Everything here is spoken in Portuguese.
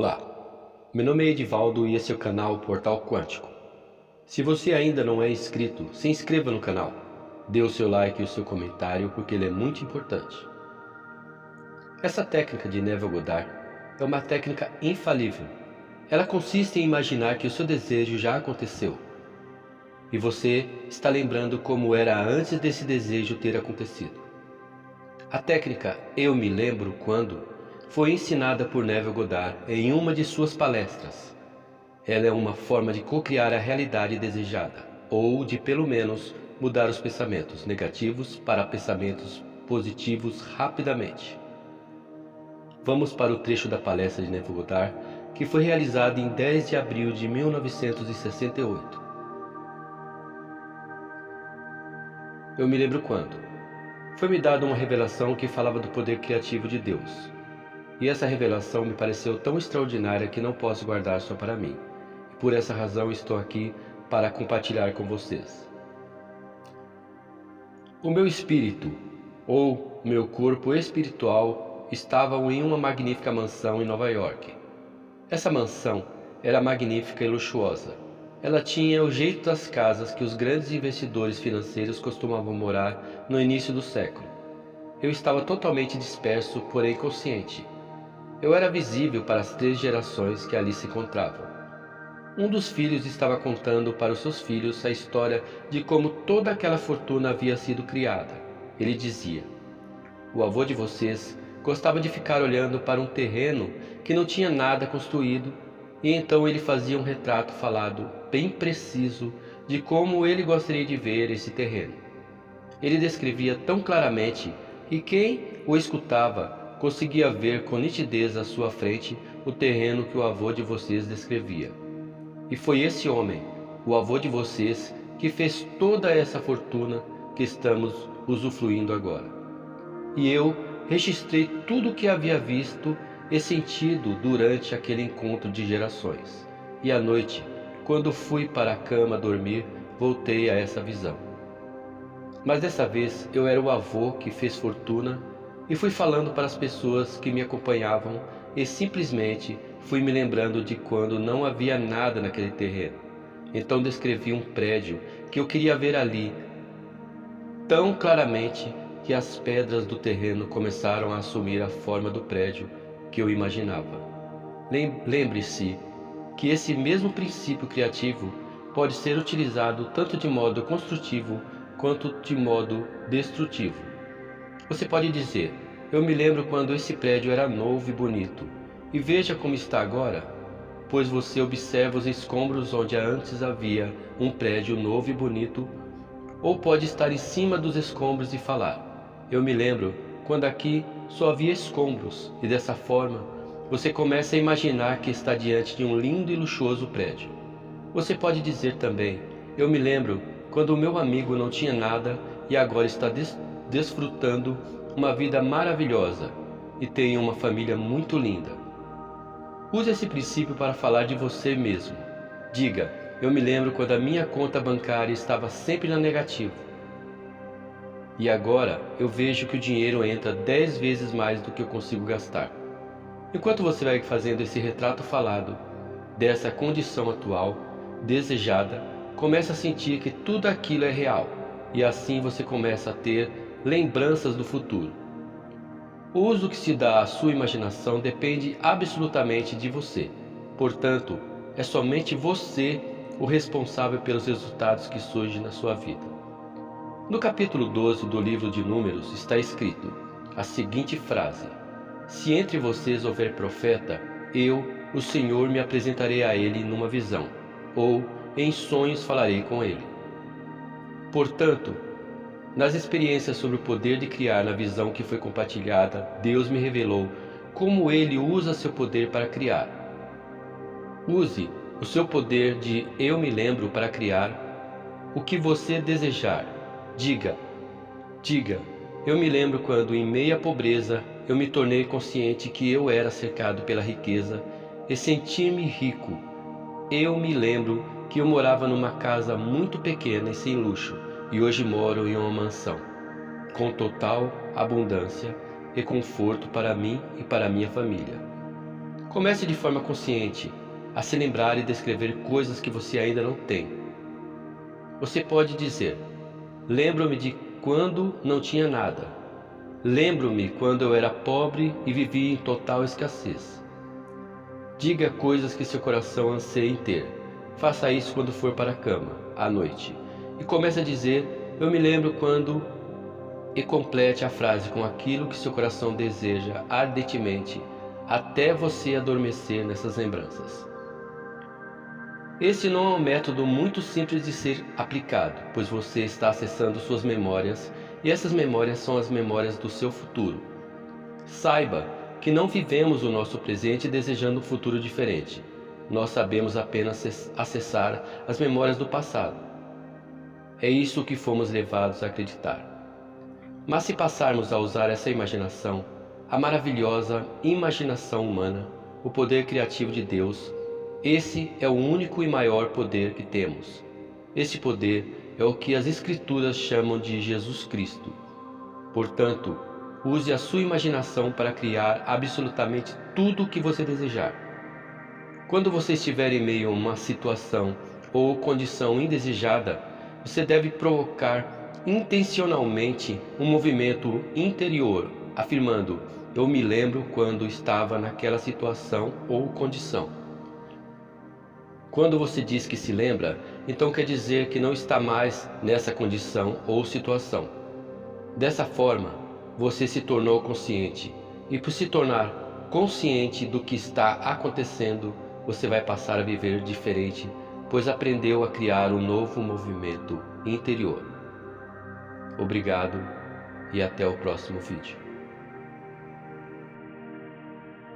Olá, meu nome é Edivaldo e esse é o canal Portal Quântico. Se você ainda não é inscrito, se inscreva no canal, dê o seu like e o seu comentário porque ele é muito importante. Essa técnica de Neville Goddard é uma técnica infalível. Ela consiste em imaginar que o seu desejo já aconteceu e você está lembrando como era antes desse desejo ter acontecido. A técnica Eu Me Lembro Quando foi ensinada por Neville Goddard em uma de suas palestras. Ela é uma forma de co-criar a realidade desejada, ou de pelo menos mudar os pensamentos negativos para pensamentos positivos rapidamente. Vamos para o trecho da palestra de Neville Goddard, que foi realizada em 10 de abril de 1968. Eu me lembro quando foi-me dada uma revelação que falava do poder criativo de Deus. E essa revelação me pareceu tão extraordinária que não posso guardar só para mim. E por essa razão estou aqui para compartilhar com vocês. O meu espírito, ou meu corpo espiritual, estavam em uma magnífica mansão em Nova York. Essa mansão era magnífica e luxuosa. Ela tinha o jeito das casas que os grandes investidores financeiros costumavam morar no início do século. Eu estava totalmente disperso, porém consciente. Eu era visível para as 3 gerações que ali se encontravam. Um dos filhos estava contando para os seus filhos a história de como toda aquela fortuna havia sido criada. Ele dizia: o avô de vocês gostava de ficar olhando para um terreno que não tinha nada construído, e então ele fazia um retrato falado bem preciso de como ele gostaria de ver esse terreno. Ele descrevia tão claramente que quem o escutava conseguia ver com nitidez à sua frente o terreno que o avô de vocês descrevia. E foi esse homem, o avô de vocês, que fez toda essa fortuna que estamos usufruindo agora. E eu registrei tudo o que havia visto e sentido durante aquele encontro de gerações. E à noite, quando fui para a cama dormir, voltei a essa visão. Mas dessa vez eu era o avô que fez fortuna e fui falando para as pessoas que me acompanhavam e simplesmente fui me lembrando de quando não havia nada naquele terreno. Então descrevi um prédio que eu queria ver ali tão claramente que as pedras do terreno começaram a assumir a forma do prédio que eu imaginava. Lembre-se que esse mesmo princípio criativo pode ser utilizado tanto de modo construtivo quanto de modo destrutivo. Você pode dizer: eu me lembro quando esse prédio era novo e bonito, e veja como está agora, pois você observa os escombros onde antes havia um prédio novo e bonito, ou pode estar em cima dos escombros e falar: eu me lembro quando aqui só havia escombros, e dessa forma você começa a imaginar que está diante de um lindo e luxuoso prédio. Você pode dizer também: eu me lembro quando o meu amigo não tinha nada e agora está desfrutando uma vida maravilhosa e tem uma família muito linda. Use esse princípio para falar de você mesmo. Diga: eu me lembro quando a minha conta bancária estava sempre na negativa. E agora eu vejo que o dinheiro entra 10 vezes mais do que eu consigo gastar. Enquanto você vai fazendo esse retrato falado dessa condição atual, desejada, comece a sentir que tudo aquilo é real. E assim você começa a ter lembranças do futuro. O uso que se dá à sua imaginação depende absolutamente de você. Portanto, é somente você o responsável pelos resultados que surgem na sua vida. No capítulo 12 do livro de Números está escrito a seguinte frase: se entre vocês houver profeta, eu, o Senhor, me apresentarei a ele numa visão, ou em sonhos falarei com ele. Portanto, nas experiências sobre o poder de criar na visão que foi compartilhada, Deus me revelou como Ele usa seu poder para criar. Use o seu poder de eu me lembro para criar o que você desejar. Diga, eu me lembro quando em meia pobreza eu me tornei consciente que eu era cercado pela riqueza e senti-me rico. Eu me lembro que eu morava numa casa muito pequena e sem luxo, e hoje moro em uma mansão, com total abundância e conforto para mim e para minha família. Comece de forma consciente a se lembrar e descrever coisas que você ainda não tem. Você pode dizer: lembro-me de quando não tinha nada. Lembro-me quando eu era pobre e vivia em total escassez. Diga coisas que seu coração anseia em ter. Faça isso quando for para a cama, à noite. E comece a dizer: eu me lembro quando... E complete a frase com aquilo que seu coração deseja ardentemente, até você adormecer nessas lembranças. Este não é um método muito simples de ser aplicado, pois você está acessando suas memórias, e essas memórias são as memórias do seu futuro. Saiba que não vivemos o nosso presente desejando um futuro diferente. Nós sabemos apenas acessar as memórias do passado. É isso que fomos levados a acreditar. Mas se passarmos a usar essa imaginação, a maravilhosa imaginação humana, o poder criativo de Deus, esse é o único e maior poder que temos. Este poder é o que as Escrituras chamam de Jesus Cristo. Portanto, use a sua imaginação para criar absolutamente tudo o que você desejar. Quando você estiver em meio a uma situação ou condição indesejada, você deve provocar intencionalmente um movimento interior, afirmando: eu me lembro quando estava naquela situação ou condição. Quando você diz que se lembra, então quer dizer que não está mais nessa condição ou situação. Dessa forma, você se tornou consciente, e por se tornar consciente do que está acontecendo, você vai passar a viver diferente, pois aprendeu a criar um novo movimento interior. Obrigado e até o próximo vídeo.